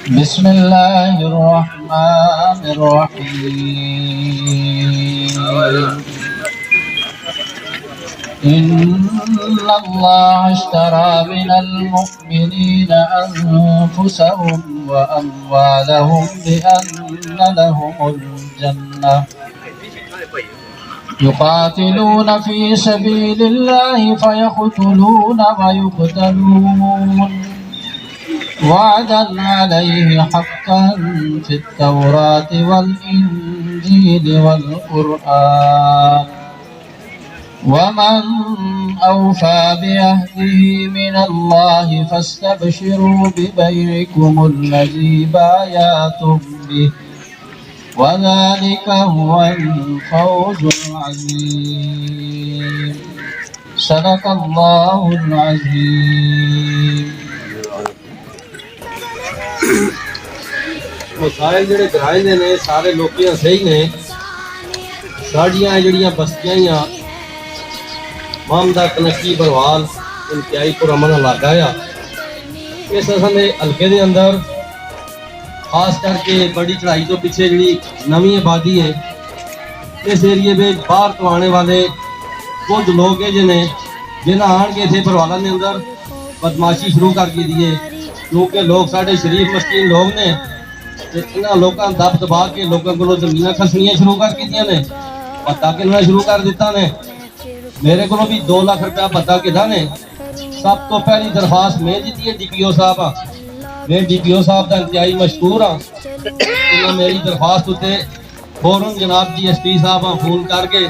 بسم الله الرحمن الرحيم. إن الله اشترى من المؤمنين أنفسهم وأموالهم بأن لهم الجنة يقاتلون في سبيل الله فيقتلون ويقتلون وعدا عليه حقا في التوراة والإنجيل والقرآن ومن أوفى بعهده من الله فاستبشروا ببيعكم الذي بايعتم به وذلك هو الفوز العظيم. صدق الله العظيم. مسائل جڑے گرائے نے سارے لوکیاں صحیح نے. ساڑیاں جڑیاں بستیاں محمدہ کنکی بروال انتہائی پرامن علاقہ ہے. اس اصل حلقے دے اندر خاص کر کے بڑی چڑھائی تو پیچھے جڑی نویں آبادی ہے اس ایریے میں باہر تو آنے والے کچھ لوگ ہیں جنہیں آن کے تھے پروالا نے اندر بدماشی شروع کر کے دیے. کیونکہ لوگ ساڑھے شریف مسکین لوگ نے انہاں لوگاں دب دبا کے لوگوں کو زمیناں کھسنیاں شروع کر کے دیا نے. پتہ کہنا شروع کر دیتا نے. میرے کو بھی 2 لاکھ روپیہ پتہ کہنا نے. سب تو پہلی درخواست میں دیتی ہے ڈی پی او صاحب. میں ڈی پی او صاحب کا انتہائی مشکور ہاں. انہوں میری درخواست ہوتے فوراً جناب جی ایس پی صاحب فون کر کے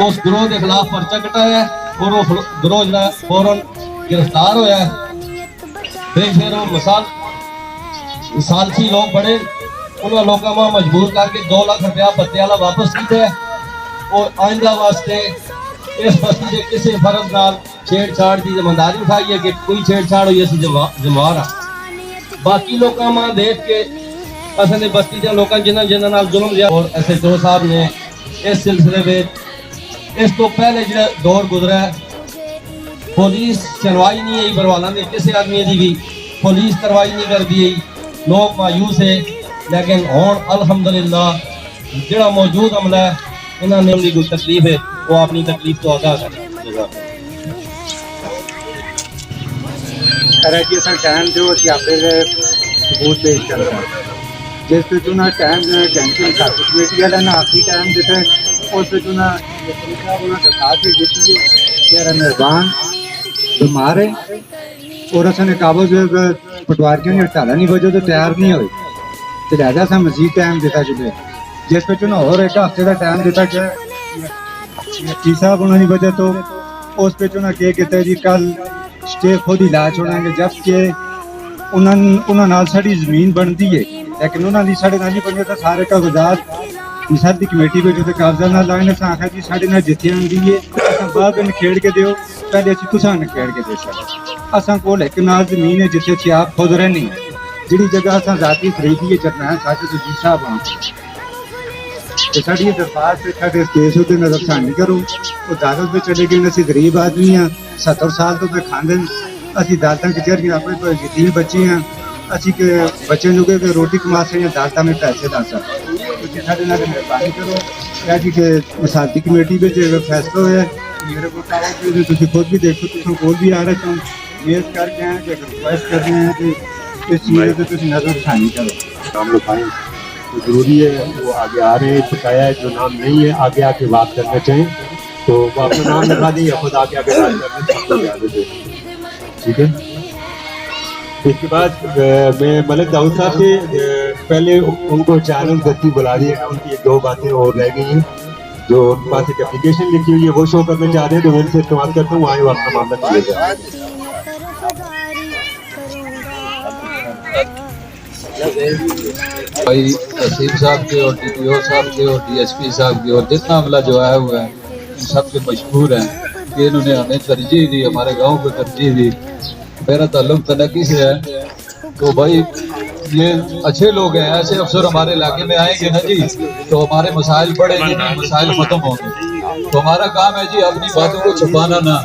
اس گروہ کے خلاف پرچہ کٹایا اور وہ گروہ جڑا فوراً گرفتار ہوا ہے. پھر وہ مثالسی لوگ بڑے انہوں لوگوں کو مجبور کر کے 2 لاکھ روپیہ پتے والا واپس کیتے ہیں اور آئندہ واسطے اس بستی کے کسی فرد نال چھیڑ چھاڑ کی ذمہ داری اٹھائی ہے کہ کوئی چھیڑ چھاڑ ہوئی اسی ذمہوار ہاں. باقی لوگوں میں دیکھ کے اصل بستی کے لوگوں جنہوں نال ظلم دیا اور ایس ایچ او صاحب نے اس سلسلے میں اس تو پہلے جو دور گزرا ہے پولیس سنوائی نہیں ہے بروالا نے کسی آدمی کی بھی پولیس کاروائی نہیں کر دی. لوگ مایوس ہے لیکن ہوں الحمدللہ جڑا موجود عملہ ہے انہوں نے کوئی تکلیف ہے وہ اپنی تکلیف تو ادا کریں. جی اصل ٹائم جو آپ ثبوت پیش کر رہے ہیں جس پہ جو نا ٹائم ٹینشن کمیٹی والا نا آخری ٹائم دیتا ہے اس پہ جو نا درخواست بھی دیتی ہے کہ مہربان بیمار ہے اور اصل نے قابض پٹواریوں نے ہڑتالا نہیں بجے تو تیار نہیں ہوئی تو لہٰذا سا مزید ٹائم دیتا چلے جس پہ جو نا اور ایک ہفتے کا ٹائم دیتا کہ چی صاحب انہوں نے وجہ تو اس پہ جو نا کہ کہتے ہیں جی کل اسٹے خود ہی لا چھوڑیں گے جب کہ انہوں نال ساری زمین بنتی ہے لیکن انہوں نے سارے نال نہیں بنی تو سارے کاغذات سر کی کمیٹی پہ جو قابضہ نہ لائے نے آخیا جی سارے نال جتھے آتی ہے بعد نکھیڑ کے دیو پہلے اچھی تصا نکھیڑ کے دے سکتے اصل کو ایک نال زمین ہے جتنے اچھی آپ خود رہنی جہی جگہ اصل ذاتی خریدی ہے چرنا ساڈے تو جی صاحب آ ساری یہ درخواست ہے کیس ہوتے نظر ثانی کرو وہ عدالت میں چلے گئے اسی غریب آدمی ہیں 70 سال تو میں کھاندے اسی عدالتوں کے چڑھ کے اپنے یتیم بچے ہیں اسی کے بچے جو کہ روٹی کما سکیں عدالتوں میں پیسے لا سکتے سارے نال مہربانی کرو کیا جی کہ مسالتی کمیٹی میں جو فیصلہ ہوا ہے میرے کو تھی خود بھی دیکھو تو کول بھی آ رہے تو میز کر کے ہیں کہ ریکویسٹ کر رہے ہیں کہ اس چیز پہ تھی نظر ثانی کرو. ہم لوگ آئیں تو ضروری ہے وہ آگے آ رہے ہیں بتایا ہے جو نام نہیں ہے آگے آ کے بات کرنا چاہیں تو وہ اپنا نام لکھا دیں یا خود آگے آ کے بات کرنا چاہیں. ٹھیک ہے. اس کے بعد میں ملک داؤد صاحب سے پہلے ان کو چینل گتی بلا دیا ان کی 2 باتیں اور رہ گئی ہیں جو ان کے پاس ایک اپلیکیشن لکھی ہوئی ہے وہ شو کرنا چاہ رہے ہیں تو میں ان سے استعمال کرتا ہوں آئے وقت کا معاملہ کیے گا. بھائی تحصیل صاحب کے اور ڈی پی او صاحب کے اور ڈی ایس پی صاحب کے اور جتنا عملہ جو آیا ہوا ہے ان سب کے مشہور ہیں کہ انہوں نے ہمیں ترجیح دی ہمارے گاؤں کو ترجیح دی. میرا تعلق تنکی سے ہے تو بھائی یہ اچھے لوگ ہیں ایسے افسر ہمارے علاقے میں آئیں گے نا جی تو ہمارے مسائل بڑھیں گے مسائل ختم ہوں گے. تو ہمارا کام ہے جی اپنی باتوں کو چھپانا نہ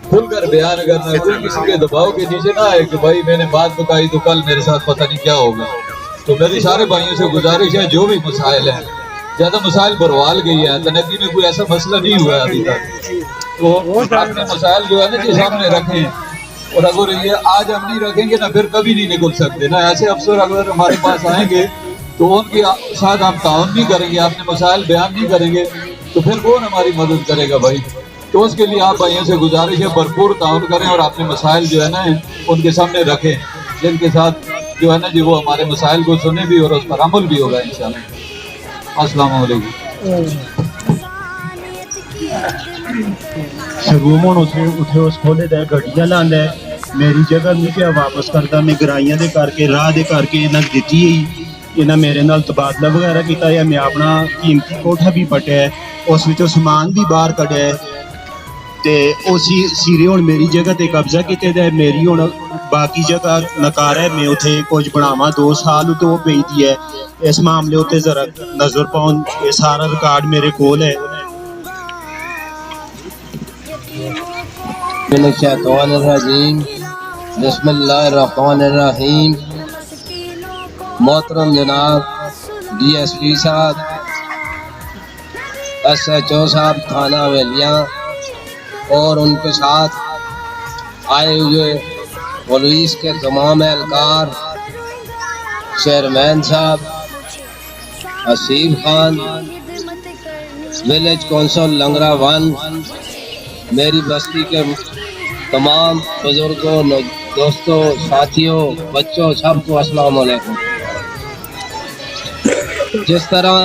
کھل کر بیان کرنا ہے. کوئی کسی کے دباؤ کے نیچے نہ آئے کہ بھائی میں نے بات بتائی تو کل میرے ساتھ پتہ نہیں کیا ہوگا. تو میری سارے بھائیوں سے گزارش ہے جو بھی مسائل ہیں، زیادہ مسائل بروال گئی ہے، تنقی میں کوئی ایسا مسئلہ نہیں ہوا ہے ابھی تک، تو اپنے مسائل جو ہے نا جی سامنے رکھیں، اور اگر یہ آج ہم نہیں رکھیں گے نا پھر کبھی نہیں نکل سکتے نا۔ ایسے افسر اگر ہمارے پاس آئیں گے تو ان کے ساتھ ہم تعاون نہیں کریں گے، اپنے مسائل بیان نہیں کریں گے تو پھر کون ہماری مدد کرے گا بھائی؟ تو اس کے لیے آپ بھائیوں سے گزارش ہے بھرپور تعاون کریں اور اپنے مسائل جو ہے نا ان کے سامنے رکھیں، جن کے ساتھ جو ہے نا جی وہ ہمارے مسائل کو سنیں بھی اور اس پر عمل بھی ہوگا انشاءاللہ۔ السلام علیکم۔ سگومن اتنے اس کھولے دے گڈیاں لاندا ہے، میری جگہ نہیں پیا واپس کرتا، میں گرائیاں دے کر کے راہ دے کر کے انہاں دتی ہی، انہاں میرے نال تبادلہ وغیرہ کیتا ہے، میں اپنا قیمتی کوٹھا بھی پٹیا ہے، اس وچوں سامان بھی باہر کڈیا ہے، تے اسی سیرے ہن میری جگہ تے قبضہ کیتے دے، میری ہن باقی جگہ نکار ہے، میں اتنے کچھ بناواں 2 سال تو پئی دی ہے، اس معاملے اتنے ذرا نظر پاؤں، یہ سارا ریکارڈ میرے کول ہے۔ من الشیطان الرجیم، بسم اللہ الرحمن الرحیم۔ محترم جناب ڈی ایس پی صاحب، ایس ایچ او صاحب تھانہ ویلیاں اور ان کے ساتھ آئے ہوئے پولیس کے تمام اہلکار، چیئرمین صاحب حسیب خان، ولیج کونسل لنگرا 1، میری بستی کے تمام بزرگوں، دوستوں، ساتھیوں، بچوں، سب کو السلام علیکم۔ جس طرح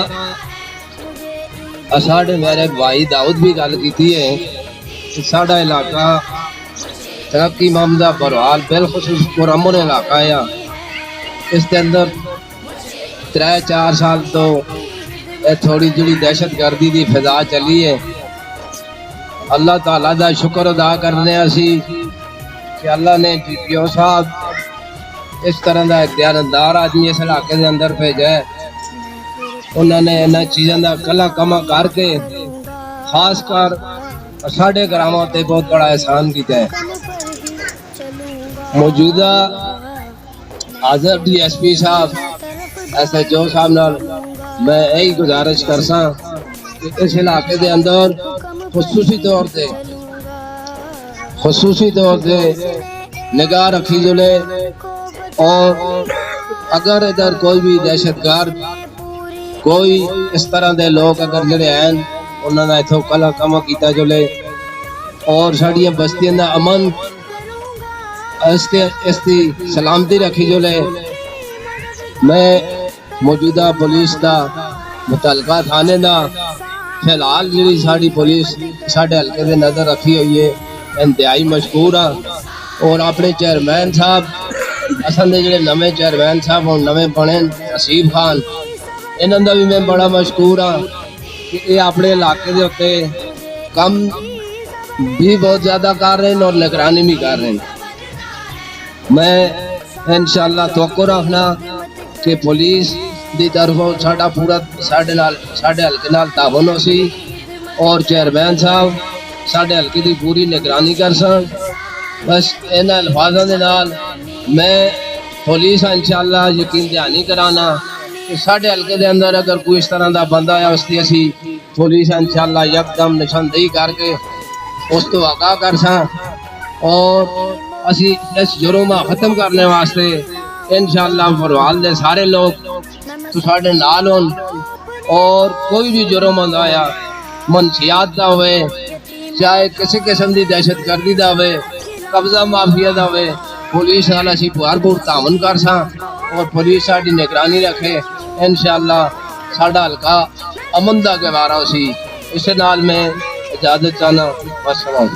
ساڑھے میرے بھائی داؤد بھی گل کی ہے کہ ساڑھا علاقہ ترقی مامدہ بروال بالخصوص پرامن علاقہ ہے، اس کے اندر 3-4 سال تو تھوڑی جڑی دہشت گردی دی فضا چلی ہے۔ اللہ تعالیٰ دا شکر ادا کرنے اسی کہ اللہ نے ڈی پی او صاحب اس طرح دا دیانتدار آدمی اس علاقے دے اندر بھیجا ہے، انہوں نے انہاں چیزاں دا کلا کما کر کے خاص کر ساڑھے گراموں تے بہت بڑا احسان کیتا ہے۔ موجودہ حاضر ڈی ایس پی صاحب، ایس ایچ او صاحب نال میں یہی گزارش کرساں کہ اس علاقے دے اندر خصوصی طور تے نگاہ رکھی جلے، اور اگر ادھر کوئی بھی دہشت گرد، کوئی اس طرح دے لوگ اگر جڑے ہیں انہوں نے اتھوں کلا کما کیتا جلے، اور ساڑیاں بستیاں دا امن اس دی سلامتی رکھی جلے، میں موجودہ پولیس دا متعلقہ تھانے دا فی الحال جڑی ساڑی پولیس ساڑھے حلقے دے نظر رکھی ہوئی ہے انتہائی مشکور ہاں، اور اپنے چیئرمین صاحب اصل دے جڑے نویں چیئرمین صاحب ہوں نویں بنے حسیب خان، انہاں دا بھی میں بڑا مشکور ہاں کہ یہ اپنے علاقے دے ہوتے کم بھی بہت زیادہ کر رہے ہیں اور نگرانی بھی کر رہے ہیں۔ میں انشاءاللہ توقع رکھنا کہ پولیس دی طرفوں ساڈا پورا ساڈے حلقے نال تعاون ہو سی، اور چیئرمین صاحب ساڈے حلقے دی پوری نگرانی کر سن۔ بس انہاں الفاظاں دے نال میں پولیس انشاءاللہ یقین دہانی کرانا کہ ساڈے حلقے دے اندر اگر کوئی اس طرح دا بندہ ہے اس دی اسی پولیس انشاءاللہ یکدم نشاندہی کر کے اس تو آگاہ کر ساں، اور اسی اس جرم ختم کرنے واسطے انشاءاللہ بروال دے سارے لوگ تو ساڑھے نال ہون، اور کوئی بھی جرم ہوندا ہے منشیات دا ہوئے، چاہے کسی قسم دی دہشت گردی دا ہوئے، قبضہ مافیا دا ہوئے، پولیس نال اسی بھرپور تعاون کرساں اور پولیس ساڈی نگرانی رکھے، انشاءاللہ ساڈا حلقہ امن دا گوارا ہو سی۔ اس نال میں اجازت چاہنا، والسلام۔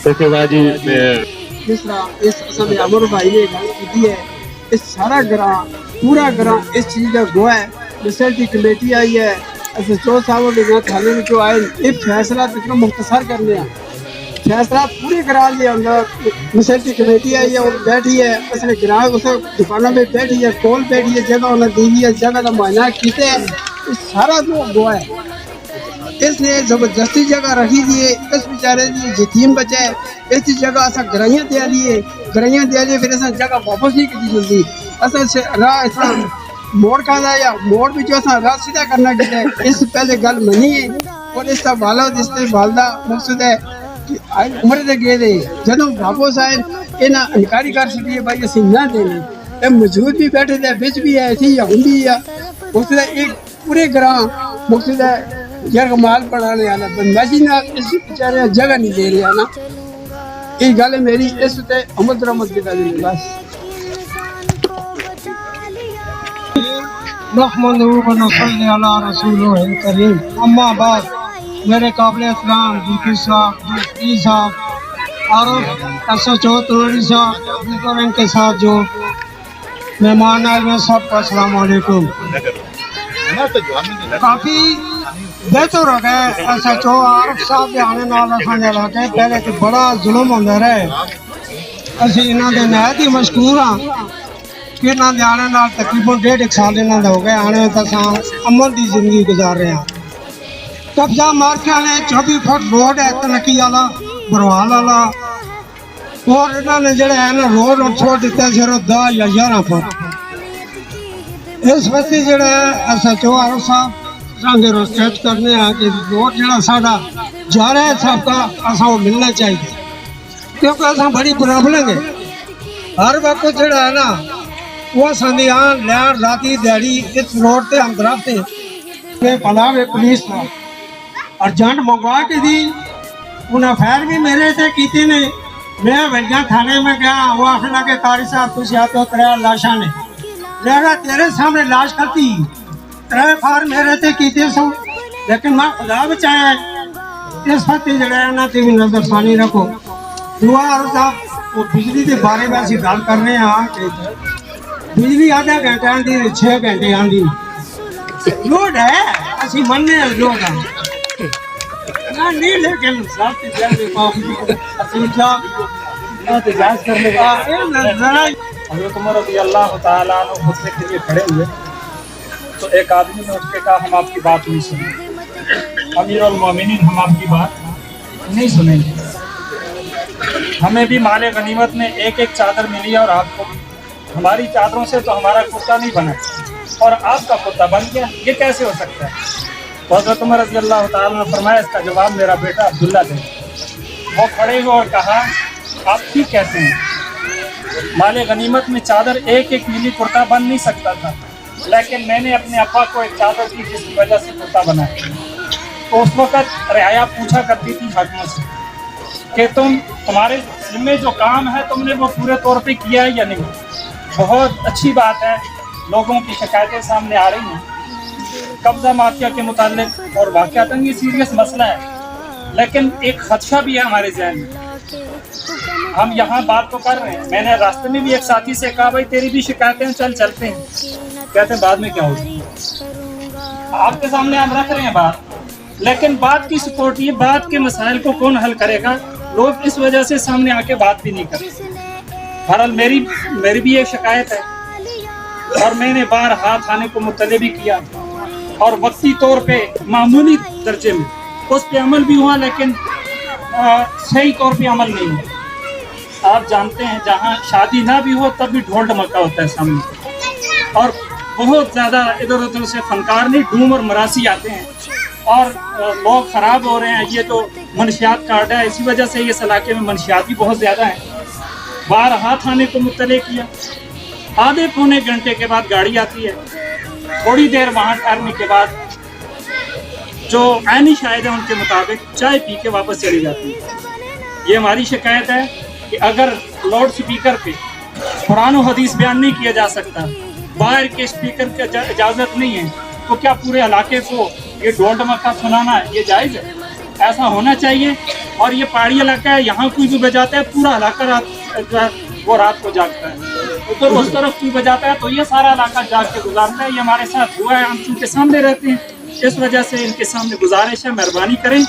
اس کے بعد جی جس طرح اس اصل عمر بھائی نے گل کی ہے، اس سارا گراں پورا گراں اس چیز کا گواہ ہے۔ ریسرچ کی کمیٹی آئی ہے، ایس ایچ او صاحب کے تھانے میں جو آئے، یہ فیصلہ اتنا مختصر کرنے ہیں फैसला पूरे ग्रां के अंदर मुसलती कमेटी आई है और बैठी है, उसने ग्रां उस दुकानों में बैठी है, कोल बैठी है, जगह उन्हें दी है, जगह का मुआयना किया है, ये सारा जो हुआ है। इसने जबरदस्ती जगह रखी थी, इस बेचारे की यतीम बचा है, इस जगह असा ग्राइयां दे लिए, फिर असा जगह वापस नहीं की जल्दी असा राह ऐसा मोड़ खाना या मोड़ भी जो असा राह सीधा करना किया, इस पहले गल मनी है और इसका वालद इसके वालदा मकसद है कि उम्र से गए थे जदों वापस आए इन्हें इनकारी कर सकी है भाई असं ना देने, ये मौजूद भी बैठे थे बिच भी है थी या हुंदी है, मकसद है एक पूरे ग्रां मकसद है यार माल बनाने वाला बदमाशी ना इस बेचारे जगह नहीं दे रहा ना, ये गल मेरी इस ते अमल दरामद की तालीम बस करीम। अम्मा बाद मेरे काबिल इस्लाम डीपी साहब, डीपी साहब और SHO तोड़ी साहब और इनके साथ जो मेहमान आए हैं सबको अस्सलाम वालेकुम। काफ़ी बेहतर हो गए SHO आरफ साहब के आने नाल असांजे इलाके पहले तो बड़ा जुल्म होंदा रहे, असीं इन्हां दे नहायत ही मशकूर हाँ कि इन्हां दे आने नाल तकरीबन 1.5 साल इन्हां दा हो गया आने तो असां अमन की जिंदगी गुजार रहे हैं। कब्जा मार के आने 24 फुट रोड है तनकी वाला बरवाल वाला और इन्होंने जड़े है ना रोड छोड़ दिता सिर्फ 10 या 11 फुट। इस वक्त जड़े SHO आरफ साहब रंगे रोस्टेट करने हैं कि रोड जड़ा साडा जा रहा है सबका असा वो मिलना चाहिए, क्योंकि असा बड़ी प्रॉब्लम है हर वक्त जड़ा है ना वो संदियान लैंड राती दिहाड़ी इस रोड से हम दरख्त पला में पुलिस था और जंड मंगवा के दी, उन्हें फैर भी मेरे से की ने। मैं वैज्ञान थाने में गया, वो आखिर लगे कारी साहब तुझे आते हो 3 लाशा ने मेरा तेरे सामने लाश करती 3 फार मेरे से की सो, लेकिन मैं खुदा बचाया इस फतेह जड़ा ना भी नजरसानी रखो। दुआ साहब वो बिजली के बारे में अभी गल कर रहे हैं, बिजली आधा घंटे आँधी 6 घंटे आँधी लोड है, असी मनने लोड है नहीं, लेकिन हज़रत उमर रज़ियल्लाहु ताला अन्हु खुतबे के लिए खड़े हुए तो एक आदमी ने उसके कहा हम आपकी बात नहीं सुनेंगे, अमीरुल मोमिनीन हम आपकी बात नहीं सुनेंगे, हमें भी माले गनीमत में एक चादर मिली और आपको हमारी चादरों से तो हमारा कुर्ता नहीं बना और आपका कुर्ता बन गया, ये कैसे हो सकता है। तो हज़रत उमर रज़ियल्लाहु ताला ने फरमाया इसका जवाब मेरा बेटा अब्दुल्ला दे। वो खड़े हुए और कहा आप ठीक कहते हैं, माले गनीमत में चादर एक मिली कुर्ता बन नहीं सकता था, लेकिन मैंने अपने अब्बा को एक चादर दी जिसकी वजह से कुर्ता बना। तो उस वक़्त रियाया पूछा करती थी हाकिमों से कि तुम्हारे जिम्मे जो काम है तुमने वो पूरे तौर पे किया है या नहीं। बहुत अच्छी बात है, लोगों की शिकायतें सामने आ रही हैं कब्जा माफिया के मुताल्लिक और वाक़अतन ये सीरियस मसला है, लेकिन एक खदशा भी है हमारे ज़हन में। हम यहाँ बात तो कर रहे हैं, मैंने रास्ते में भी एक साथी से कहा भाई तेरी भी शिकायतें चलते हैं, कहते हैं बाद में क्या होगी, आपके सामने हम रख रहे हैं बात, लेकिन बात की सपोर्ट ये बात के मसाइल को कौन हल करेगा, लोग इस वजह से सामने आके बात भी नहीं करते। बहरहाल मेरी भी एक शिकायत है और मैंने बारहा थाने को मुतले भी किया और वक्ती तौर पे मामूली दर्जे में उस पर अमल भी हुआ, लेकिन सही तौर पे अमल नहीं हुआ। आप जानते हैं जहाँ शादी ना भी हो तब भी ढोल ढमका होता है सामने और बहुत ज़्यादा इधर उधर से फनकार नहीं डूम और मरासी आते हैं और लोग ख़राब हो रहे हैं। ये तो मनशियात कार्ड है, इसी वजह से इस इलाके में मनशियात भी बहुत ज़्यादा है। बारहा थाने को मुतले किया, आधे पौने घंटे के बाद गाड़ी आती है, थोड़ी देर वहाँ ठहरने के बाद जो ऐनी शायद है उनके मुताबिक चाय पी के वापस चली जाती है। ये हमारी शिकायत है कि अगर लाउड स्पीकर पे कुरान और हदीस बयान नहीं किया जा सकता, बाहर के स्पीकर की इजाज़त नहीं है, तो क्या पूरे इलाके को ये ढोल ढमक्का सुनाना ये जायज़ है? ऐसा होना चाहिए। और ये पहाड़ी इलाका है, यहाँ कोई भी बजाता है पूरा इलाका रात को जागता है, उधर उस तरफ कोई बजाता है तो ये सारा इलाका जाग के गुजारता है। ये हमारे साथ हुआ है, हम उनके सामने रहते हैं। इस वजह से इनके सामने गुजारिश है, मेहरबानी करें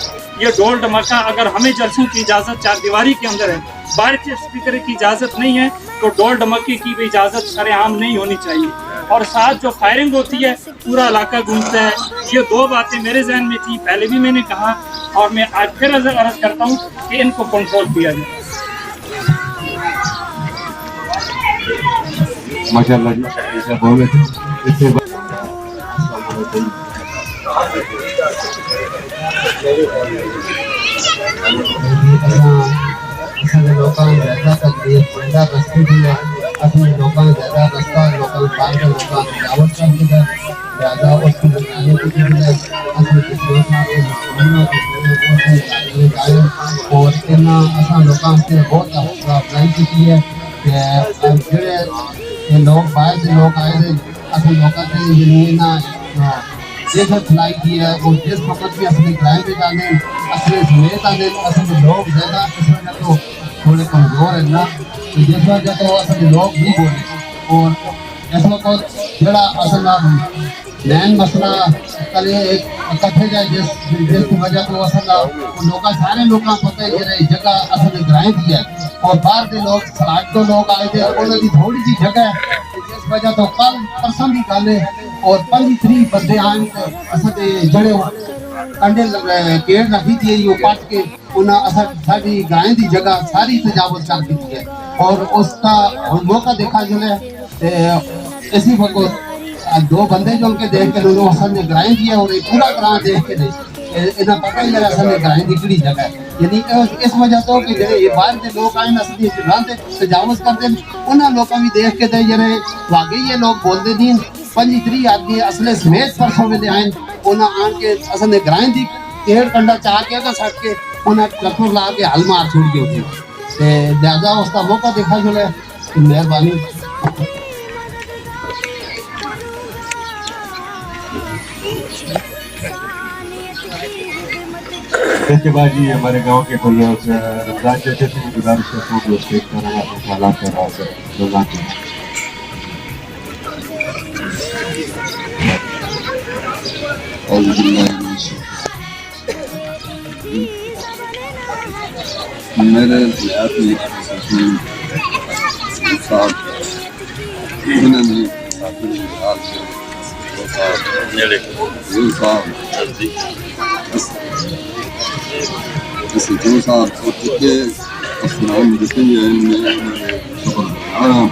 ये ढोल धमाका, अगर हमें जलसों की इजाज़त चार दीवारी के अंदर है, बाहर के स्पीकर की इजाज़त नहीं है, तो ढोल धमाके की भी इजाज़त सरेआम नहीं होनी चाहिए। और साथ जो फायरिंग होती है पूरा इलाका गूंजता है। ये दो बातें मेरे जहन में थी, पहले भी मैंने कहा और मैं आज फिर अर्ज करता हूँ कि इनको कंट्रोल किया जाए। माशाअल्लाह जी, ऐसा बोले इससे लोगों ज़्यादा तकलीफ पैदा रस्ती भी है, अपने लोगों ज़्यादा रस्ता लोगों पार के लोगों दावत कर दी है, ज़्यादा उसको बनाने की भी है, अपने किसी सारे मुस्लिमों के और इतना असा लोगों से बहुत अफराई की है कि जो लोग बाहर से लोग आए थे, असली लोगों से जिन्हें ना जैसे फलाई की है और जिस वक्त भी असली क्राइम पे डाले असली समेत आने असली लोग ज़्यादा इस वजह तो थोड़े कमज़ोर है ना, तो जिस वजह तो असली लोग नहीं बोले और इस वक्त जरा असल नैन मसला कल एक इकट्ठे जाए जिसकी वजह तो असल लोग सारे लोग पता है कि जगह असल क्राइम की है और बाहर के लोग सलाट तो लोग आए थे उन्होंने थोड़ी सी जगह है जिस वजह तो कल परसों की गल है और 25 बंदे आन असां जड़े कंडे केड़ रखी थी वो पट के उन्हें साड़ी गाय की जगह सारी तजावत कर दी है और उसका मौका देखा जो इसी वक्त दो बंदे जो उनके देख के उन्होंने असल ने ग्राएं किया और पूरा ग्रां देख के नहीं इतना पता ही लगा असल ने ग्राएं की किड़ी जगह है यानी इस वजह तो कि ये बाहर के लोग आए असली ग्रां से तजावत करते हैं उन्होंने लोगों भी देख के दे जरे वाकई ये लोग बोलते नहीं 25 आदमी असले समेत परसों वेले आए उन्हें आन के असल ने ग्राएं की केड़ कंडा चाह के अगर सट के उन्हें कठोर ला के हल मार छोड़ के उठे लिहाजा उसका मौका देखा जो है मेहरबानी। इसके बाद जी हमारे गांव के कोई रमजान जैसे से गुजारिश करता हूँ कि उसके एक तरह अपने हालात कर रहा है रमजान के मेरे जैसे जो साहब के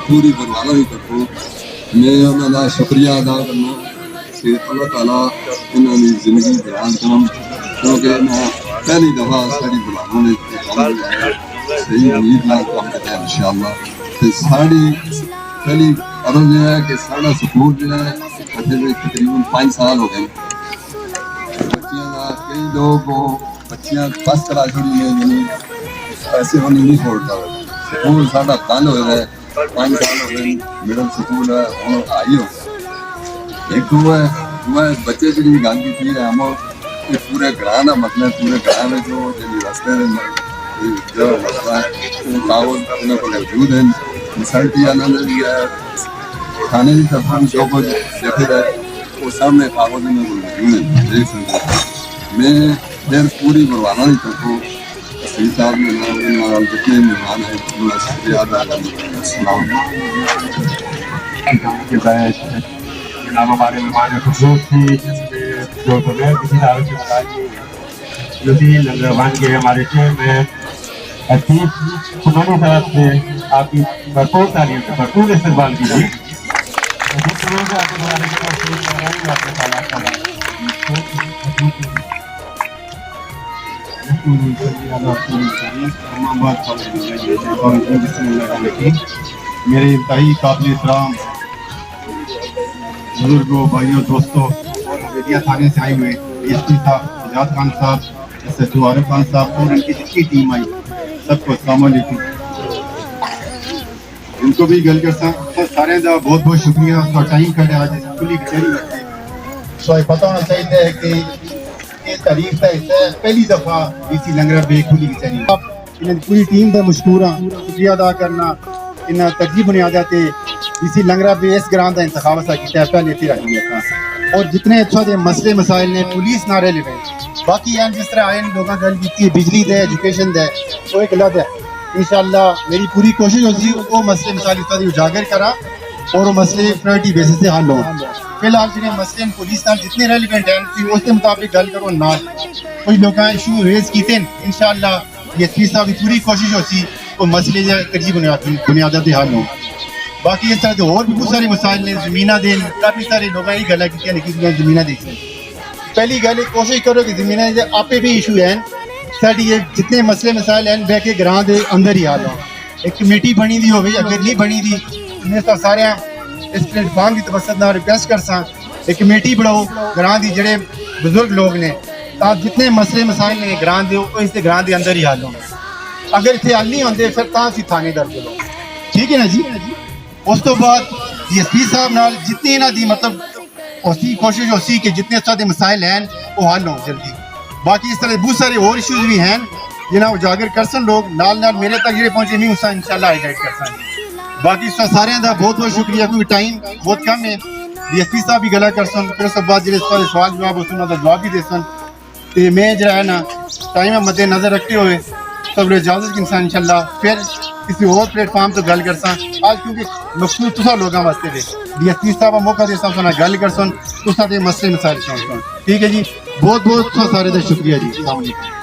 पूरी बरवाला भी करता हूँ मैं उन्होंने शुक्रिया अदा करना कि अल्लाह ताला इन्होंने जिंदगी दौरान करम क्योंकि पहली दफ़ा साड़ी बुलाना ने सही उम्मीद ना काम करते हैं इंशाअल्लाह तो साड़ी पहली अर्ज जो है कि साड़ा स्कूल जो है तकरीबन 5 साल हो गए बच्चियां कई लोग बच्चियां फर्स्ट क्लास में पैसे होने नहीं छोड़ता स्कूल साढ़ा बंद हो गया 5 साल हो गए मिडल स्कूल है हम आई हो एक वो बच्चे जी गल की है हम पूरे ग्रां का मसला पूरे ग्रां में जो रस्ते जो मसला है कागज उन्होंने को मौजूद है मिसल्टी थाने की तरफ जो कुछ देखे जाए वो सामने कागज में मौजूद है देख सकते मैं फिर पूरी बरवाना नहीं करता सही साहब में जितने मेहमान हैं पूरा शुक्रिया अदा करना जनाब हमारे मेहमान खसूस थी जो बगैर किसी दावे से बुलाई जो लंगरवान के हमारे शहर में अतीब उन्होंने तरफ से आपकी भरपूर तारीफ से भरपूर इस्तेमाल कीजिए मेरे इंतहाई काबिल एहतराम बुजुर्गों भाइयों दोस्तों बेटियाँ थाने से आए हुए एसपी साहब इजाज खान साहब SHO आरिफ खान साहब और इनकी जितनी टीम आई सबको अस्सलाम वालेकुम इनको भी गल कर सारे का बहुत बहुत शुक्रिया उसका टाइम कर आज खुली कचहरी रखते तो पता होना चाहिए कि ये तारीख का हिस्सा है पहली दफ़ा DC लंगरा बे खुली कचहरी इन पूरी टीम का मशकूरा शुक्रिया अदा करना इन तरजीह बुनियादा DC लंगरा बे इस ग्रां का इंतखाब किया पहले फिर आई اور جتنے اچھا دے مسئلے مسائل نے پولیس نہ ریلیونٹ باقی ہیں جس طرح آئے لوگوں گل کی بجلی دے ایجوکیشن دے وہ ایک لد ہے انشاءاللہ میری پوری کوشش ہوتی وہ مسئلے مسائل اس اجاگر کرا اور وہ مسئلے پرائرٹی بیسس سے حل ہوں فی الحال جنہیں مسئلے پولیس نال جتنے ریلیونٹ ہیں اس کے مطابق گل کرو نہ کوئی لوگ ایشو ریز کیتے انشاءاللہ یہ ایس پی صاحب کی پوری کوشش ہوتی وہ مسئلے جو ترجیح بنیادوں سے حل ہوں باقی اس طرح کے اور بھی بہت سارے مسائل نے زمینہ دین کافی سارے لوگ یہ گلا کی لیکن زمینہ دیکھیں پہلی گل کوشش کرو کہ زمینہ آپ بھی ایشو ہیں ساری یہ جتنے مسئلے مسائل ہیں بہ کے گراں دے اندر ہی حل ہوں ایک کمیٹی بنی دی ہوگی اگر نہیں بنی دی میں تو سارے اس پلیٹ فارم کی توسط نہ ریکویسٹ کر ساں ایک کمیٹی بڑھاؤ گراں دی جڑے بزرگ لوگ نے تا جتنے مسئلے مسائل نے گراں دے اس کے گراں دے اندر ہی حل ہوں اگر اتنے حل نہیں ہوتے پھر تا سی تھانے درج لو ٹھیک ہے نا جی اس تو بعد ڈی ایس پی صاحب نال جتنی انہاں دی مطلب اسی کوشش ہوسی کہ جتنے سارے مسائل ہیں وہ حل ہوں جلدی باقی اس طرح بہت سارے اور ایشوز بھی ہیں جنہیں اجاگر کرسن لوگ نال میرے تک جڑے پہنچے نہیں اس انشاءاللہ ہائی لائٹ کرسن باقی اس کا سارے دا بہت بہت شکریہ کیونکہ ٹائم بہت کم ہے ڈی ایس پی صاحب بھی گلا کرسن پھر اس کے بعد جڑے سوال جواب اس کا جواب بھی دے سن تو میں جو ہے نا ٹائم مد نظر رکھتے ہوئے سب اجازت کی انسان انشاءاللہ پھر کسی اور پلیٹ فارم تو گل کرساں آج کیونکہ مخصوص تصا لوگوں واسطے دے ڈی ایس پی صاحب موقع دے سن گل کرسن تصا دے مسئلے مسائل سن ٹھیک ہے جی بہت بہت سارے دا شکریہ جی السلام علیکم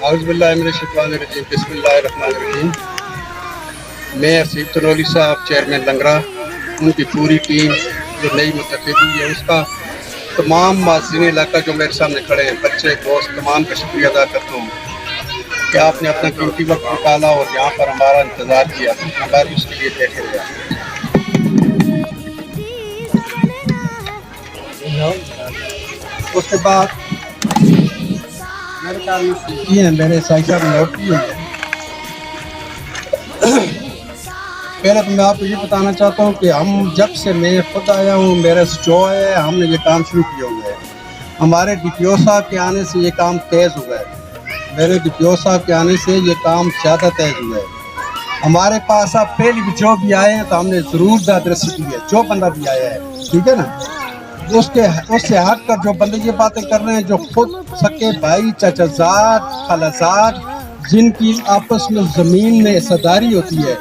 اعوذ باللہ من الشیطان الرجیم بسم اللہ الرحمن الرحیم میں اسیب تنولی صاحب چیئرمین لنگرا ان کی پوری ٹیم جو نئی منتخب ہوئی ہے اس کا تمام معززین علاقہ جو میرے سامنے کھڑے ہیں بچے دوست تمام کا شکریہ ادا کرتا ہوں کہ آپ نے اپنا قیمتی وقت نکالا اور یہاں پر ہمارا انتظار کیا ہمارے اس کے لیے بیٹھے رہے اس کے بعد میرے کام کی ہے میرے سائی صاحب نوٹ کی ہے پہلے تو میں آپ کو یہ بتانا چاہتا ہوں کہ ہم جب سے میں خود آیا ہوں میرے جو ہے ہم نے یہ کام شروع کیا ہوا ہے ہمارے ڈی پی او صاحب کے آنے سے یہ کام تیز ہوا ہے میرے ڈی پی او صاحب کے آنے سے یہ کام زیادہ تیز ہوا ہے ہمارے پاس آپ پہلے بھی جو بھی آئے ہیں تو ہم نے ضرور دادرسی کی ہے جو بندہ بھی آیا ہے ٹھیک ہے نا اس سے ہٹ کر جو بندے یہ باتیں کر رہے ہیں جو خود سکے بھائی چچا زاد خالہ زاد جن کی آپس میں زمین میں حصہ ہوتی ہے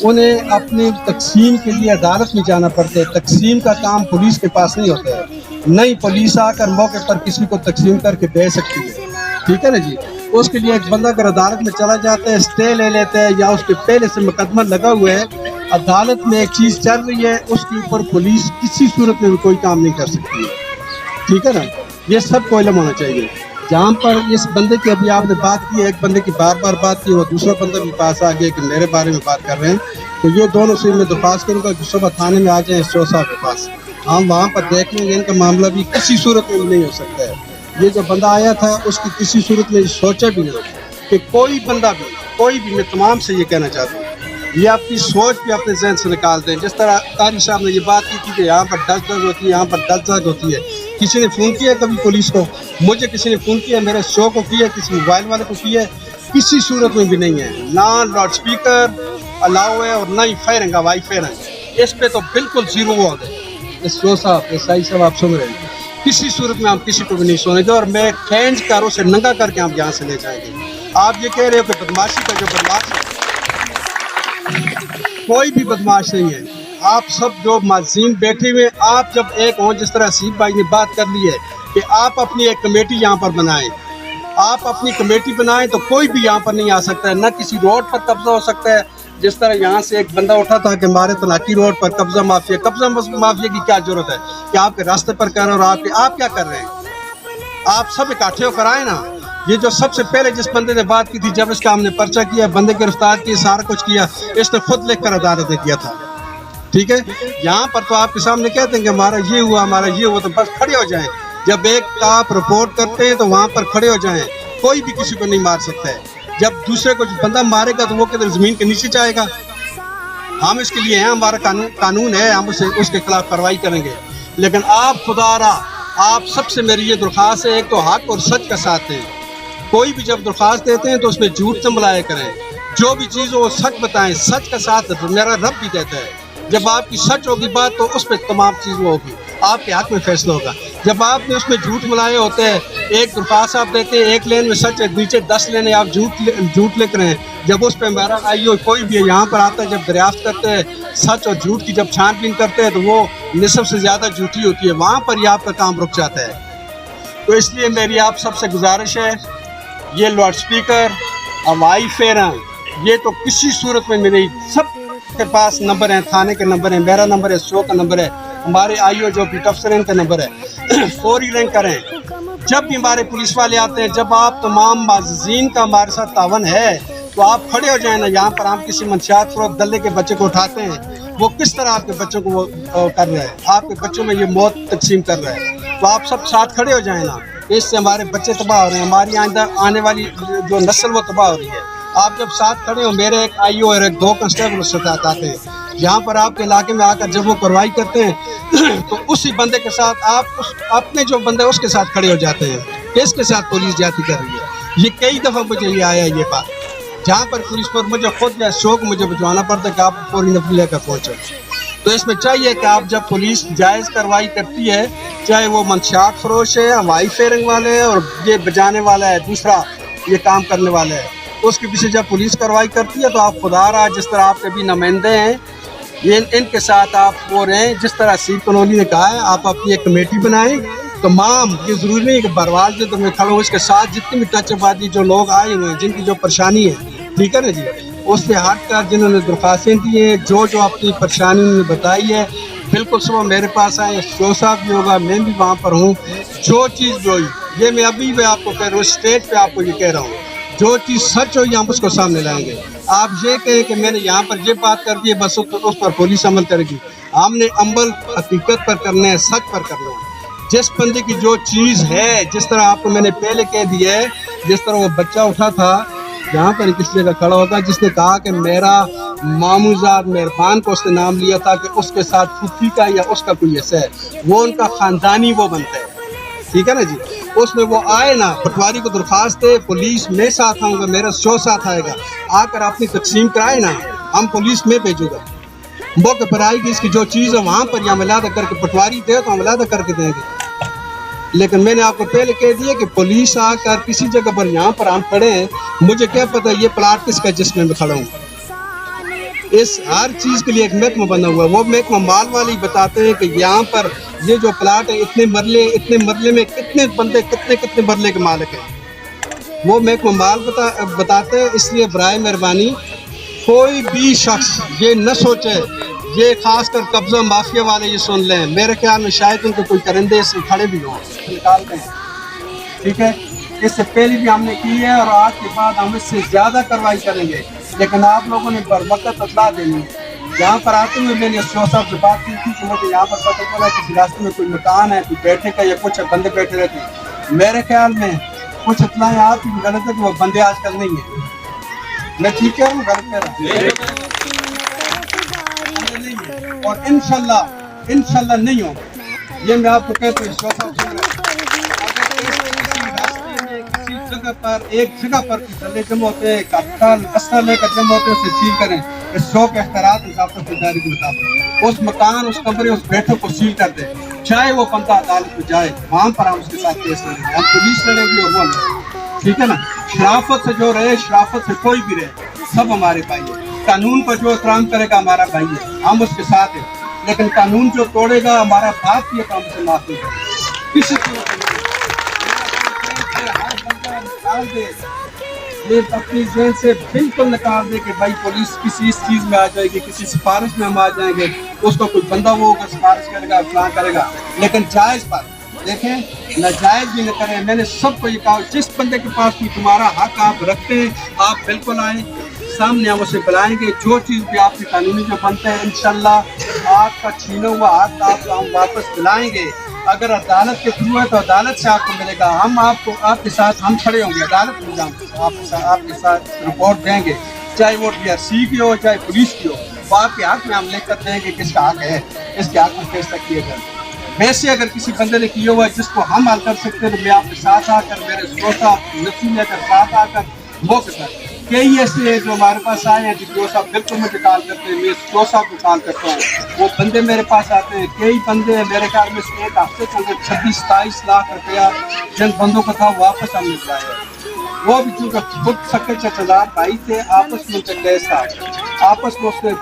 انہیں اپنی تقسیم کے لیے عدالت میں جانا پڑتا ہے تقسیم کا کام پولیس کے پاس نہیں ہوتا ہے نہیں پولیس آ کر موقع پر کسی کو تقسیم کر کے دے سکتی ہے ٹھیک ہے نا جی اس کے لیے ایک بندہ اگر عدالت میں چلا جاتا ہے اسٹے لے لیتا ہے یا اس کے پہلے سے مقدمہ لگا ہوا ہے عدالت میں ایک چیز چل رہی ہے اس کے اوپر پولیس کسی صورت میں بھی کوئی کام نہیں کر سکتی ہے ٹھیک ہے نا یہ سب کو علم ہونا چاہیے جہاں پر اس بندے کی ابھی آپ نے بات کی ہے ایک بندے کی بار بار بات کی وہ دوسرا بندہ بھی پاس آ گیا کہ میرے بارے میں بات کر رہے ہیں تو یہ دونوں سے میں درخواست کروں گا کہ صبح تھانے میں آ جائیں سو صاحب کے پاس ہم وہاں پر دیکھ لیں گے ان کا معاملہ بھی کسی صورت میں نہیں ہو سکتا ہے یہ جو بندہ آیا تھا اس کی کسی صورت میں سوچا بھی نہیں کہ کوئی بندہ بھی کوئی بھی میں تمام سے یہ کہنا چاہتا ہوں یہ اپنی سوچ بھی اپنے ذہن سے نکال دیں جس طرح قاری صاحب نے یہ بات کی تھی کہ یہاں پر ڈس ہوتی ہے یہاں پر ڈس ہوتی ہے کسی نے فون کیا کبھی پولیس کو مجھے کسی نے فون کیا میرے شو کو کیا کسی موبائل والے کو کیا کسی صورت میں بھی نہیں ہے نہ لاؤڈ اسپیکر الاؤ ہے اور نہ ہی فائرنگ ہوائی فائرنگ اس پہ تو بالکل زیرو ہو گئے شو صاحب سائی صاحب آپ سن رہے ہیں کسی صورت میں ہم کسی کو بھی نہیں سونے گے اور میں کھینچ کر اسے ننگا کر کے ہم یہاں سے لے جائیں گے آپ یہ کہہ رہے ہو کہ بدماشی کا جو بدماش ہے کوئی بھی بدماش نہیں ہے آپ سب جو معززین بیٹھے ہوئے آپ جب ایک ہوں جس طرح حسیب بھائی نے بات کر لی ہے کہ آپ اپنی ایک کمیٹی یہاں پر بنائیں آپ اپنی کمیٹی بنائیں تو کوئی بھی یہاں پر نہیں آ سکتا ہے نہ کسی روڈ پر قبضہ ہو سکتا ہے جس طرح یہاں سے ایک بندہ اٹھا تھا کہ ہمارے تلاقی روڈ پر قبضہ مافیا کی کیا ضرورت ہے کہ آپ کے راستے پر کر رہے ہیں اور آپ کیا کر رہے ہیں آپ سب اکٹھے ہو کر آئے نا یہ جو سب سے پہلے جس بندے نے بات کی تھی جب اس کا ہم نے پرچہ کیا بندے گرفتار کیے سارا کچھ کیا اس نے خود لکھ کر عدالت نے کیا تھا ٹھیک ہے یہاں پر تو آپ کے سامنے کہتے ہیں کہ ہمارا یہ ہوا تو بس کھڑے ہو جائیں جب ایک کا آپ رپورٹ کرتے ہیں تو وہاں پر کھڑے ہو جائیں کوئی بھی کسی کو نہیں مار سکتا ہے جب دوسرے کو بندہ مارے گا تو وہ کدھر زمین کے نیچے جائے گا ہم اس کے لیے ہیں ہمارا قانون ہے ہم اس کے خلاف کارروائی کریں گے لیکن آپ خدا را آپ سب سے میری یہ درخواست ہے ایک تو حق اور سچ کا ساتھ دیں کوئی بھی جب درخواست دیتے ہیں تو اس میں جھوٹ نہ ملایا کریں جو بھی چیز ہو وہ سچ بتائیں سچ کا ساتھ میرا رب بھی دیتا ہے जब आपकी सच होगी बात तो उस पर तमाम चीज़ होगी, आपके हक में फैसला होगा। जब आपने उसमें झूठ मिलाए होते हैं, एक दरख्वास्त आप देते हैं, एक लेन में सच है, नीचे 10 लेने आप झूठ लिख रहे हैं। जब उस पर हमारा आईओ कोई भी यहाँ पर आता है, जब दरियाफ्त करते हैं सच और झूठ की, जब छानबीन करते हैं तो वो निसब से ज़्यादा झूठी होती है, वहाँ पर ही आपका काम रुक जाता है। तो इसलिए मेरी आप सबसे गुजारिश है, ये लाउड स्पीकर, हवाई फेरा, ये तो किसी सूरत में मेरे सब के पास नंबर है, थाने के नंबर है, मेरा नंबर है, 100 का नंबर है, हमारे आईओ जो पीट अफसर हैं का नंबर है। फौरी रैंक करें। जब भी हमारे पुलिस वाले आते हैं, जब आप तमाम माजीन का हमारे साथ तावन है तो आप खड़े हो जाए ना। यहाँ पर हम किसी मंशियात फरोख्त दल्ले के बच्चे को उठाते हैं, वो किस तरह आपके बच्चों को वो कर रहा है, आपके बच्चों में ये मौत तकसीम कर रहा है, तो आप सब साथ खड़े हो जाए ना। इससे हमारे बच्चे तबाह हो रहे हैं, हमारी आने वाली जो नस्ल वो तबाह हो रही है। आप जब साथ खड़े हो, मेरे एक आईओ और एक 2 कांस्टेबल साथ आते हैं, यहाँ पर आपके इलाके में आकर जब वो कार्रवाई करते हैं तो उसी बंदे के साथ आप अपने जो बंदे उसके साथ खड़े हो जाते हैं, किसके साथ पुलिस जाती कर रही है। ये कई दफ़ा मुझे ये आया ये बात, जहाँ पर पुलिस पर मुझे खुद या शौक मुझे भिजवाना पड़ता है कि आप फौरी नफरी लेकर पहुँचो। तो इसमें चाहिए कि आप जब पुलिस जायज़ कार्रवाई करती है, चाहे वो मंशियात फरोश है, हवाई फेयरिंग वाले है और ये बजाने वाला है, दूसरा ये काम करने वाला है, उसके पीछे जब पुलिस कार्रवाई करती है तो आप खुदा रहा, जिस तरह आपके भी नुमाइंदे हैं, ये इनके साथ आप वो रहें। जिस तरह सी कनौली ने कहा है, आप अपनी एक कमेटी बनाएं तमाम, ये ज़रूरी नहीं कि बरवाल जो तो मैं खड़ा हूँ, इसके साथ जितनी भी टच आबादी जो लोग आए हुए हैं, जिनकी जो परेशानी है, ठीक है ना जी, उससे हट कर जिन्होंने दरख्वास्तें दी हैं, जो अपनी परेशानी उन्होंने बताई है, बिल्कुल सुबह मेरे पास आए, शो साहब भी होगा, मैं भी वहाँ पर हूँ। जो चीज़ जो ये मैं अभी भी आपको कह रहा हूँ, स्टेज पे आपको ये कह रहा हूँ, जो चीज़ सच हो हम उसको सामने लाएंगे। आप ये कहें कि मैंने यहाँ पर ये बात कर दी है, बस उस पर पुलिस अमल करेगी। हमने अमल हकीकत पर करना है, सच पर करना है। जिस बंदे की जो चीज़ है, जिस तरह आपको मैंने पहले कह दिया है, जिस तरह वो बच्चा उठा था यहाँ पर किसी जगह खड़ा होगा, जिसने कहा कि मेरा मामूजाद मेहरबान को उसने नाम लिया था कि उसके साथ फूफी का या उसका कोई ऐसा है, वो उनका ख़ानदानी वो बनता है, ठीक है ना जी। उसमें वो आए ना, पटवारी को दरख्वास्त दे, पुलिस में साथ आऊँगा, मेरा शो साथ आएगा, आकर अपनी तकसीम कराए ना, हम पुलिस में भेजूँगा, मौके पर आएगी, इसकी जो चीज़ है वहाँ पर या मिलादा करके पटवारी दे तो हम मिलादा करके देंगे। लेकिन मैंने आपको पहले कह दिया कि पुलिस आकर किसी जगह पर यहाँ पर हम खड़े हैं, मुझे क्या पता ये प्लाट किसका जिसमें मैं खड़ा हूँ। इस हर चीज़ के लिए एक महकमा बना हुआ है, वो महकमा माल वाले ही बताते हैं कि यहाँ पर ये जो प्लाट है इतने मरले में कितने बंदे कितने मरले के मालिक हैं, वो महकमा माल बताते हैं। इसलिए बराए मेहरबानी कोई भी शख्स ये न सोचे, ये खासकर कब्जा माफिया वाले ये सुन लें, मेरे ख्याल में शायद उनको कोई करंदे इसमें खड़े भी हों, निकाल दें, ठीक है। इससे पहले भी हमने की है और आज के बाद हम इससे ज़्यादा कार्रवाई करेंगे, लेकिन आप लोगों ने बर वक्त इत्तला देनी है। यहाँ पर आते हुए मैंने शो साहब से बात की थी कि मुझे यहाँ पर पता चला कि रास्ते में कोई मकान है, कोई बैठे का या कुछ बंदे बैठे रहते हैं। मेरे ख्याल में कुछ इतलाएँ आपकी गलत है कि वो बंदे आजकल नहीं है, मैं ठीक कह रहा हूँ, गलत कह रहा हूँ, और इंशाल्लाह नहीं हो, ये मैं आपको कहता हूँ। एक जगह पर दल्ले जमा होते हैं, अस्तर लेकर जमा होते हैं, उसे सील करें, इस शो के अख्तियारात जारी के मुताबिक उस मकान, उस कमरे, उस बैठक को सील कर दे, चाहे वो बंदा अदालत में जाए, वहाँ पर हम उसके साथ केस लड़ेंगे, हम पुलिस लड़ेगी और वो लड़ेंगे, ठीक है ना। शराफत से जो रहे, शराफत से कोई भी रहे, सब हमारे भाई है। कानून पर जो एहतराम करेगा हमारा भाई है, हम उसके साथ हैं, लेकिन कानून जो तोड़ेगा हमारा बाप भी काम से माफ नहीं करेगा, किसी को निकाल दे, ये अपनी जेल से बिल्कुल निकाल दे कि भाई पुलिस किसी इस चीज़ में आ जाएगी, किसी सिफारिश में हम आ जाएंगे, उसको कोई बंदा वो होगा सिफारिश करेगा, फलां करेगा, लेकिन जायज़ बात देखें, नाजायज़ भी न करें। मैंने सबको ये कहा, जिस बंदे के पास भी तुम्हारा हक आप रखते हैं, आप बिल्कुल आए, सामने हम उसे बुलाएंगे, जो चीज़ भी आपकी कानूनी जो बनता है, इंशाल्लाह आपका छीना हुआ हक आपको हम वापस दिलाएंगे। अगर अदालत के थ्रू है तो अदालत से आपको मिलेगा, हम आपको आपके साथ हम खड़े होंगे, अदालत में आपके साथ रिपोर्ट देंगे, चाहे वो DRC की हो चाहे पुलिस की हो, वो आपके हक में हम लेकर देंगे किसका हक है, इसके हक में फैसला किएगा। वैसे अगर किसी बंदे ने किया हुआ है जिसको हम हल कर सकते हैं, तो मैं आपके साथ आकर, मेरे श्रोता नसीब लेकर साथ आकर वो कर सकते हैं। कई ऐसे हैं जो हमारे पास आए हैं DPO साहब बिल्कुल मुझे कॉल करते हैं, मैं SPO साहब को कॉल करता हूँ, वो बंदे मेरे पास आते हैं। कई बंदे मेरे ख्याल में एक हफ्ते के अंदर 26-27 लाख रुपया जिन बंदों का था वापस हमने दिलाया। वो भी चूँकि खुद सके चचेदार भाई थे, आपस में उनका केस था, आपस में उसने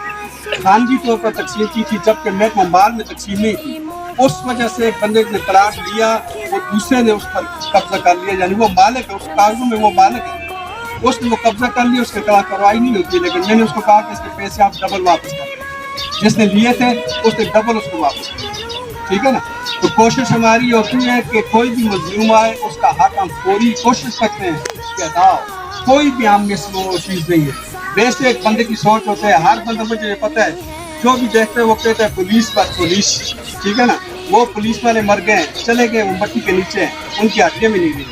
खानगी तौर पर तकसीम की थी, जबकि महकमा माल में तकसीम नहीं थी। उस वजह से एक बंदे ने तलाक लिया, वो दूसरे ने उस पर कब्जा कर लिया, यानी वो मालिक है, उस कागजों में वो मालिक है, उसने वो कब्जा कर लिया, उसके खिलाफ कार्रवाई नहीं होती। लेकिन मैंने उसको कहा कि इसके पैसे आप डबल वापस कर दें, जिसने लिए थे उसने डबल उसको वापस किया, ठीक है ना। तो कोशिश हमारी होती है कि कोई भी मजलूम आए उसका हक हम पूरी कोशिश करते हैं कि अदा हो, कोई भी हम मिस वो चीज़ नहीं है। वैसे एक बंदे की सोच होता है, हर बंदा मुझे ये पता है जो भी देखते हैं वो कहता है पुलिस बस पुलिस, ठीक है ना। वो पुलिस वाले मर गए, चले गए, वो मट्टी के नीचे हैं, उनकी हड्डियाँ भी नहीं रही।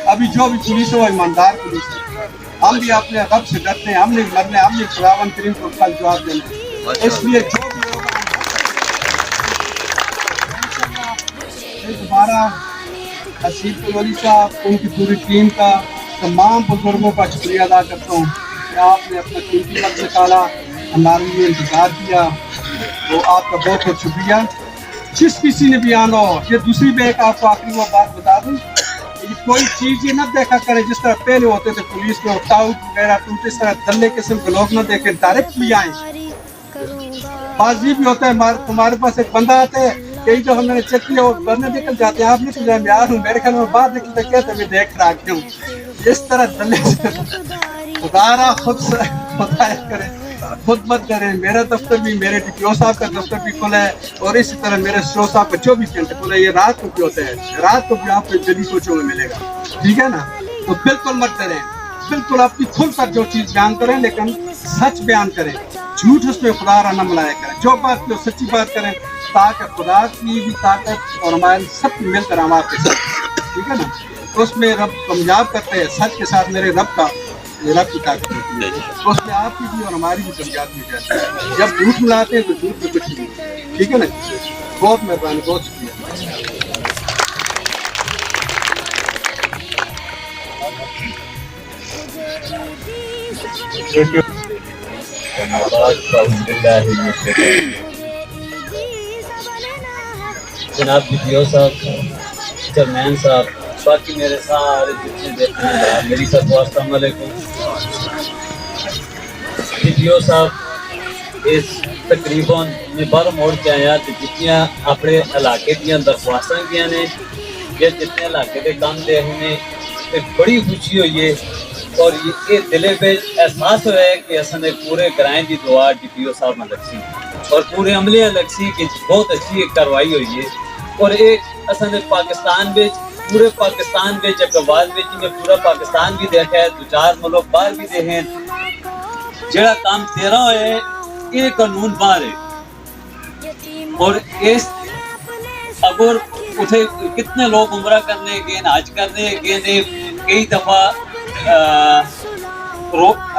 अभी जो भी पुलिस है वो ईमानदार पुलिस है। हम भी अपने रब से डरते हैं, हमने मरने, हमने खुदावन करीम को कल जवाब देना है। इसलिए जो भी होगा दोबारा हसीब कुलवली साहब, उनकी पूरी टीम का, तमाम बुजुर्गों का शुक्रिया अदा करता हूँ कि आपने अपना कीमती वक्त निकाला, हमारे लिए इंतजार किया, तो आपका बहुत बहुत शुक्रिया। जिस किसी ने भी आना हो, ये दूसरी भी एक आपको आखिरी वो बात बता दूँ, कोई चीज़ ये न देखा करे जिस तरह पहले होते थे पुलिस में टाउट वगैरह, टूट इस तरह दल्ले किस्म के लोग न देखे, डायरेक्टली आए। बाजी भी होता है, तुम्हारे पास एक बंदा आता है, कई जो हमने चेक किया वो बंदे निकल जाते हैं, आप निकल जाए, मैं आ रहा हूँ, मेरे ख्याल में बाहर निकलते क्या थे, मैं देख रहा क्यों इस तरह दल्ले खुदारा खुद करे, खुद मत करें। मेरा दफ्तर भी, मेरे DPO साहब का दफ्तर भी खुला है, और इसी तरह मेरे SPO साहब का 24 घंटे खुला है। ये रात को भी होता है, रात को भी आपको जल्दी सोचों में मिलेगा, ठीक है ना। तो बिल्कुल मत करें, बिल्कुल अपनी खुल कर जो चीज़ बयान करें, लेकिन सच बयान करें, झूठ उसमें खुदा ना मिलाया करें। जो बात की सच्ची बात करें, ताकि खुदा की भी ताकत और हमारे सब मिलकर हम आपके साथ, ठीक है ना। तो उसमें रब कामयाब करते हैं, सच के साथ मेरे रब का रब की ताकत होती है, तो उसमें आपकी भी और हमारी भी कामयाबी हो जाती है। जब झूठ मिलाते हैं तो झूठ में कुछ नहीं, ठीक है ना। बहुत मेहरबानी, बहुत शुक्रिया। जनाब DPO साहब, चेयरमैन साहब, बाकी मेरे सारे जितने देखने हैं, मेरी सबको अस्सलाम वालेकुम। DPO साहब इस तकरीबन मैं बाहर मोड़ के आया तो जितनियाँ अपने इलाके दियाँ दरख्वास्तां किया ने या जितने इलाके के काम दे उन्हें बड़ी खुशी हुई है, और ये दिले पे एहसास हुआ है कि असने पूरे ग्रां की दुआ DPO साहब में लगी और पूरे अमले लगी कि बहुत अच्छी एक कार्रवाई हुई है। और एक असने पाकिस्तान में, पूरे पाकिस्तान में चक्रवात में पूरा पाकिस्तान भी देखा है, 2-4 मुल्क बाहर भी देखे हैं। जेड़ा काम तेरा है ये कानून बाहर है, और इस अगर उठे कितने लोग उम्रा करने गए, हज करने गए, कई दफा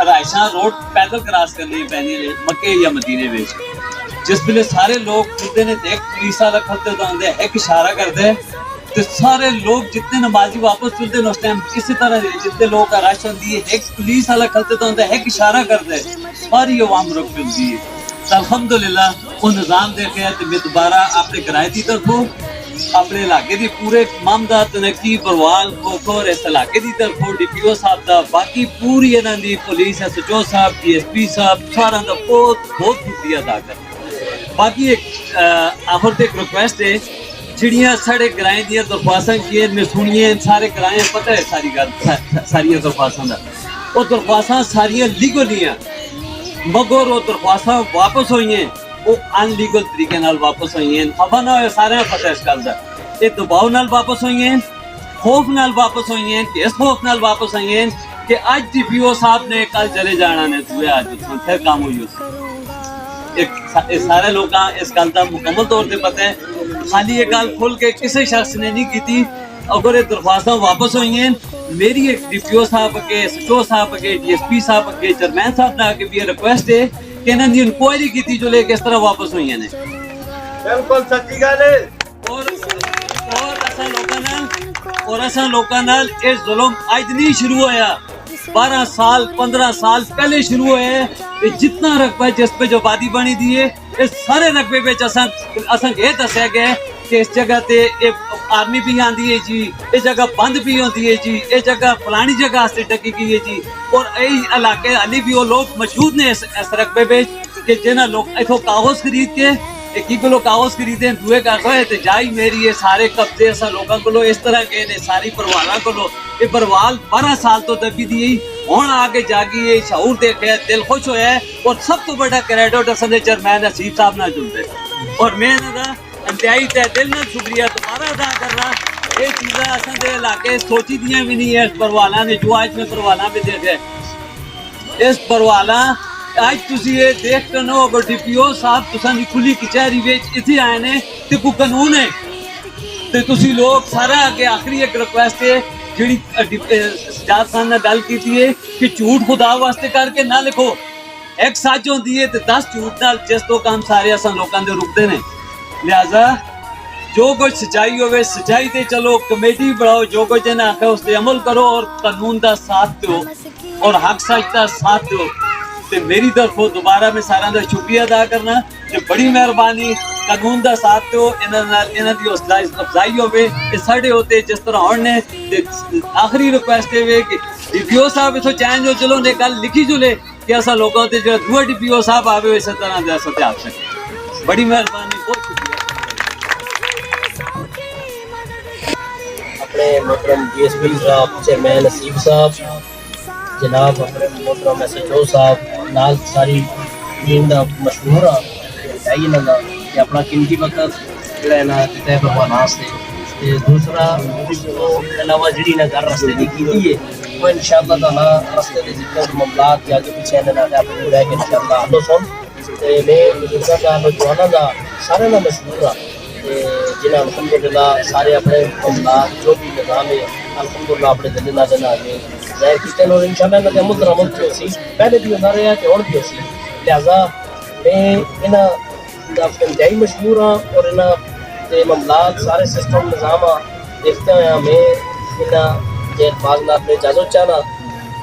रायशा रोड पैदल क्रॉस करनी पैनी मक्के या मदीने में, जिस वेले सारे लोग खुदे ने एक पुलिस वाला खलते होंगे, एक इशारा करते तो सारे लोग जितने नमाजी वापस चलते हैं उस टाइम इसी तरह जितने लोग का रश होती है, एक पुलिस वाला खलते तो होंगे, एक इशारा करते सारी अवाम रुक मिलती है। तो अल्हम्दुलिल्लाह वो निज़ाम देखे तो मैं दोबारा अपने किराए की तरफों अपने इलाके की पूरे मामदाद नकी बरवाल खोखोर इस इलाके की तरफों DPO साहब का, बाकी पूरी इन्हों की पुलिस SHO साहब, DSP साहब, सारा का बहुत बहुत शुक्रिया अदा कर। बाकी एक आखिर से एक रिक्वेस्ट है, जिड़ियाँ साढ़े किराए दियाँ दरख्वास्तां की मैं सुनिए, सारे किराए पता है सारी गल, सारिया दरख्वास्तां का, वो दरख्वास्तां सारिया लीगल ही हैं, मगर वो दरख्वास्तां वापस हुई हैं वो अनलीगल तरीके नाल वापस हुई हैं। खबर ना हो सारे पता इस गल का, ये दबाव नाल वापस हुई हैं, खौफ नाल वापस हुई हैं, इस खौफ नाल वापस हुई हैं कि आज DPO साहब ने कल चले जाना ने, तुझे आज फिर काम हुई एक सारे लोग इस गल का मुकम्मल तौर पर पता है, खाली ये गल खुल के किसी शख्स ने नहीं की थी। अगर ये दरख्वास्तां वापस हुई हैं, मेरी एक DPO साहब के, SHO साहब के, DSP साहब के, चेयरमैन साहब ना के भी रिक्वेस्ट है कि इन्होंने दी इंक्वायरी की जो लेके इस तरह वापस हुई हैं। बिल्कुल सच्ची गल है। और असा लोगों नाल ये जुल्म अज नहीं शुरू होया, 12 سال 15 سال پہلے شروع ہوئے ہیں. یہ جتنا رقبہ جس پہ جو وادی بنی دی ہے اس سارے رقبے پہ اساں یہ دسیا گیا کہ اس جگہ تے آرمی بھی آندی ہے جی, اس جگہ بند بھی ہوتی ہے جی, اس جگہ فلانی جگہ سے ٹکی گئی ہے جی. اور یہی علاقے علی بھی وہ لوگ مشہور نے اس رقبے پہ کہ جنہیں لوگ اتوں کاغذ خرید کے 1 کلو کاغذ خریدے دوے کاغذ تے جائی میری ہے سارے قبضے اساں لوگاں کولو اس طرح گئے نے ساری پروالاں کولو. یہ پروال 12 سال تو دبی دی ہوں آگے جاگی ہے, شعور دیکھے, دل خوش ہویا ہے. اور سب تو بڑا کریڈٹ اصل چیئرمین حسیب صاحب نہ جڑتے اور میں انہاں انتہائی تہ دل نال شکریہ دوبارہ ادا کرنا. یہ چیزاں اصل دے علاقے سوچی دیاں بھی نہیں ہے. پروالاں نے جو آج میں پروالاں پہ دیکھے اس پروالاں آج تسی یہ دیکھ کر نو اگر ڈی پی او صاحب تساں دی کھلی کچہری وچ اتھے آئے نے تے کوئی قانون ہے تے تسی لوگ سارا اگے آخری ایک ریکویسٹ ہے جڑی سجاد خان نے گل کیتی ہے کہ جھوٹ خدا واسطے کر کے نہ لکھو. ایک سچ ہوندی ہے تے 10 جھوٹ نال جس تو کام سارے اساں لوکاں دے رکدے نے. لہذا جو کچھ سچائی ہوئے سچائی تے چلو, کمیٹی بڑھاؤ, جو کچھ انہیں آخر اس تے عمل کرو اور قانون دا ساتھ دو اور حق سچ دا ساتھ دو. تے میری طرفوں دوبارہ میں سارا دا شکریہ ادا کرنا کہ بڑی مہربانی قانون دا ساتھ دو, انہاں دی حوصلہ افزائی ہوئے. یہ ساڈے ہوتے جس طرح ہون نے آخری ریکویسٹ ہے کہ ڈی پی او صاحب اتوں چینج ہو چلو نے گل لکھی جلے کہ اصل لوگوں تے جو دوسرا ڈی پی او صاحب آوے اسی طرح دے اساں تے آ سکے. بڑی مہربانی, بہت شکریہ. اپنے محترم ڈی ایس پی صاحب, چیئرمین حسیب صاحب, جناب اپنے محترم ایس ایچ او صاحب نال ساری ٹیم دا مشہور چاہیے نا کہ اپنا قیمتی وقت جڑا ہے نا طے کروانے واسطے. تے دوسرا علاوہ جڑی نا گھر رستے دی کیتی ہے وہ انشاءاللہ تعالی رستے دے جتنے معاملات یا جو پیچھے نے نا اپنے رہ کے انشاءاللہ حل سن. تے میں بزرگاں دا نوجواناں دا سارے دا مشہور ہاں جنہیں الحمدللہ سارے اپنے معاملات جو بھی نظام ہے الحمدللہ اپنے دل نہ دینا آگے ظاہر کیتے اور انشاءاللہ انہاں دے عمل درآمد بھی ہوسی, پہلے بھی ہوتا رہا کہ اور بھی ہوسی. لہٰذا میں انہاں دا انتہائی مشہور ہاں اور انہاں دے معاملات سارے سسٹم نظام دیکھتے ہوا میں انہاں دے الفاظ نال اپنے اجازت چاہنا.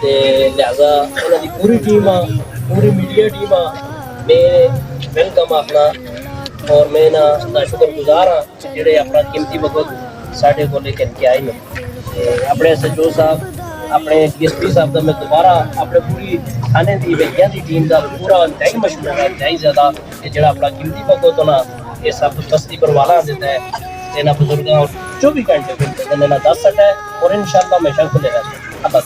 تے لہٰذا انہاں دی پوری ٹیم ہاں, پوری میڈیا ٹیم ہاں, میں ویلکم آخنا اور میں انہاں شکر گزار ہاں جڑے اپنا قیمتی وقت ساڈے کو لے کے آئے ہیں. اپنے ایس ایچ او صاحب, اپنے ڈی ایس پی صاحب کا میں دوبارہ اپنے پوری تھانے کی ویکیاں کی ٹیم کا پورا انتہائی مشہور ہے, انتہائی زیادہ کہ جڑا اپنا قیمتی وقت ہونا یہ سب بستی پروالا دیتا ہے. انہاں بزرگاں 24 گھنٹے پھرتے ہیں, انہاں 10 سٹ ہے اور انشاءاللہ ہمیشہ کھلے رہتے ہیں. اللہ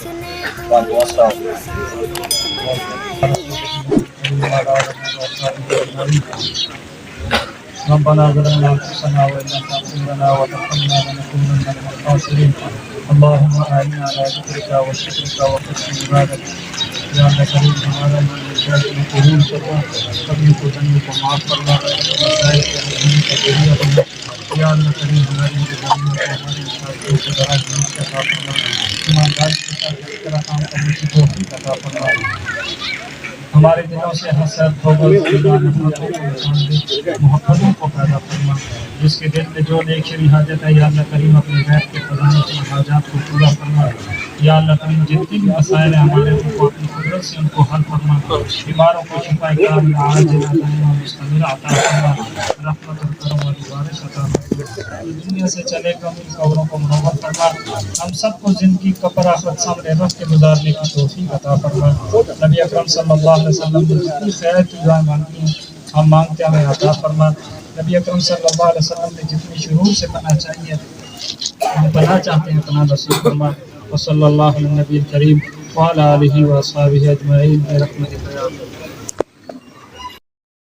ربنا ظلمنا انفسنا وان لم تغفر لنا وترحمنا لنكونن من الخاسرين. اللهم اعنا على ذكرك وشكرك وحسن عبادتك. یا اللہ کریم ہمارا من قبول کرنا, کبھی کو جنت کو معاف کرنا, مسائل کے حل کا ذریعہ بننا. یا اللہ کریم ہماری زندگی میں ہمارے ساتھیوں سے بڑا جنت کا عطا فرما, ایمانداری کے ساتھ اس طرح کام کرنے کی توفیق عطا فرما. ہمارے دلوں سے حسد محبتوں کو پیدا فرما. جس کے دل میں جو نیک شری حاجت ہے یا اللہ کریم اپنے غیب کے خزانے سے حاجات کو پورا فرما. یا اللہ کریم جتنی بھی مسائل ہیں ہمارے کو اپنی قدرت سے ان کو حل فرما. بیماروں کو شفا کاملہ عاجلہ دائمہ مستمرہ عطا فرما. رحمت و کرم و بارش عطا فرما. دنیا سے چلے کر ان قبروں کو منور فرما. ہم سب کو زندگی قبر آخرت سامنے رکھ کے گزارنے کی توفیق عطا فرما. نبی اکرم صلی اللہ علیہ وسلم نے جتنی خیر کی دعائیں مانگی ہیں ہم مانگتے ہیں ہمیں عطا فرما. نبی اکرم صلی اللہ علیہ وسلم نے جتنی شرور سے پناہ چاہیے ہم پناہ چاہتے ہیں پناہ نصیب فرما. وصلی اللہ علیہ نبی کریم وعلی آلہ و اصحابہ اجمعین برحمتک یا اللہ.